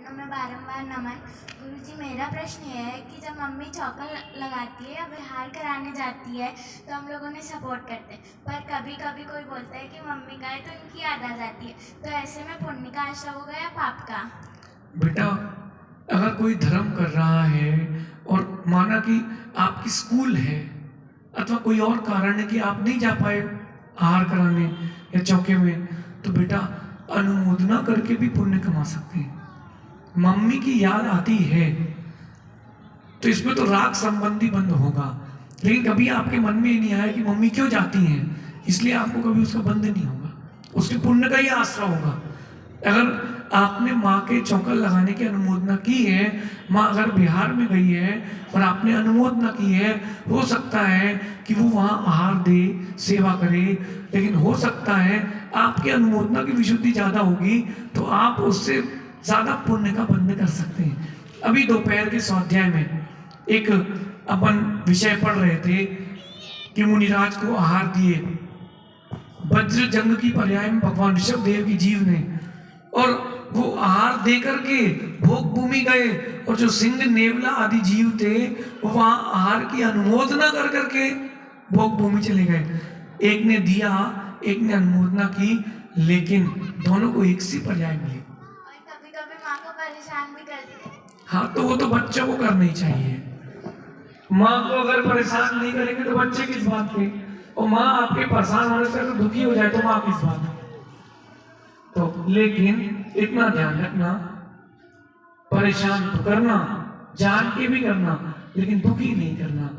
चरणों में बारंबार नमन। गुरुजी, मेरा प्रश्न ये है कि जब मम्मी चौका लगाती है या विहार कराने जाती है तो हम लोग उन्हें सपोर्ट करते हैं, पर कभी कभी कोई बोलता है कि मम्मी का है तो इनकी याद आ जाती है, तो ऐसे में पुण्य का आश्रय होगा या पाप का? बेटा, अगर कोई धर्म कर रहा है और माना कि आपकी स्कूल है अथवा कोई और कारण है कि आप नहीं जा पाए आहार कराने या चौके में, तो बेटा अनुमोदना करके भी पुण्य कमा सकते हैं। मम्मी की याद आती है तो इसमें तो राग संबंधी बंद होगा, लेकिन कभी आपके मन में ये नहीं आया कि मम्मी क्यों जाती हैं, इसलिए आपको कभी उसका बंद नहीं होगा, उसके पुण्य का ही आश्रय होगा। अगर आपने माँ के चौका लगाने की अनुमोदना की है, माँ अगर बिहार में गई है और आपने अनुमोदना की है, हो सकता है कि वो वहाँ आहार दे, सेवा करे, लेकिन हो सकता है आपकी अनुमोदना की विशुद्धि ज़्यादा होगी तो आप उससे ज़्यादा पुण्य का बंध कर सकते हैं। अभी दोपहर के स्वाध्याय में एक अपन विषय पढ़ रहे थे कि मुनिराज को आहार दिए वज्र जंग की पर्याय में भगवान ऋषभ देव की जीव ने, और वो आहार दे करके भोग भूमि गए, और जो सिंह नेवला आदि जीव थे वो वहां आहार की अनुमोदना कर करके भोग भूमि चले गए। एक ने दिया, एक ने अनुमोदना की, लेकिन दोनों को एक सी पर्याय मिली। कभी कभी माँ को परेशान भी करते हैं। हाँ, तो वो तो बच्चों को करना ही चाहिए। माँ को अगर परेशान नहीं करेंगे तो बच्चे किस बात के, और माँ आपके परेशान होने से अगर दुखी हो जाए तो माँ किस बात की। तो लेकिन इतना ध्यान रखना, परेशान तो करना, जान के भी करना, लेकिन दुखी नहीं करना।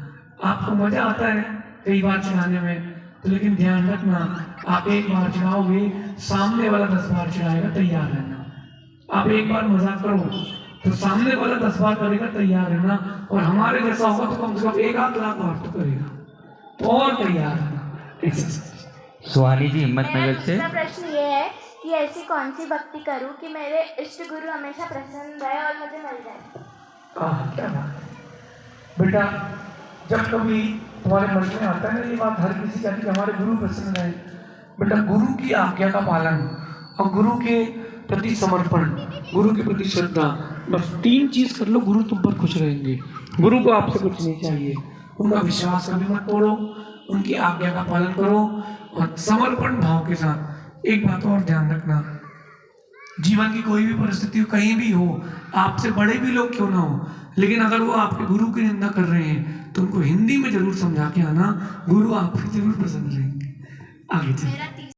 आपको मजा आता है कई बार चढ़ाने में, तो लेकिन ध्यान रखना, आप एक बार चढ़ाओगे, सामने वाला 10 बार चढ़ाएगा, तैयार रहना। आप एक बार मजाक करो तो सामने वाला 10 बार करेगा, तैयार रहना। और हमारे जैसा होगा तो कम से कम 1-8 लाख बार तो करेगा, और तैयार रहना। सुहानी जी, हिम्मतनगर से। मेरा प्रश्न ये है कि ऐसी कौन सी भक्ति करूं कि मेरे इष्ट गुरु हमेशा प्रसन्न रहे और मुझे मिल जाए? क्या बात है बेटा, जब कभी तुम्हारे मन में आता है ना ये बात, हर किसी का कि हमारे गुरु प्रसन्न रहे, बेटा गुरु की आज्ञा का पालन और गुरु के प्रति समर्पण, गुरु के प्रति श्रद्धा, बस 3 चीज कर लो, गुरु तुम पर खुश रहेंगे। गुरु को आपसे कुछ नहीं चाहिए, उनका विश्वास कभी मत तोड़ो, उनकी आज्ञा का पालन करो और समर्पण भाव के साथ। एक बात और ध्यान रखना, जीवन की कोई भी परिस्थिति कहीं भी हो, आपसे बड़े भी लोग क्यों ना हो, लेकिन अगर वो आपके गुरु की निंदा कर रहे हैं तो उनको हिंदी में जरूर समझा के आना, गुरु आप पे जरूर प्रसन्न रहेंगे। आगे चलिए।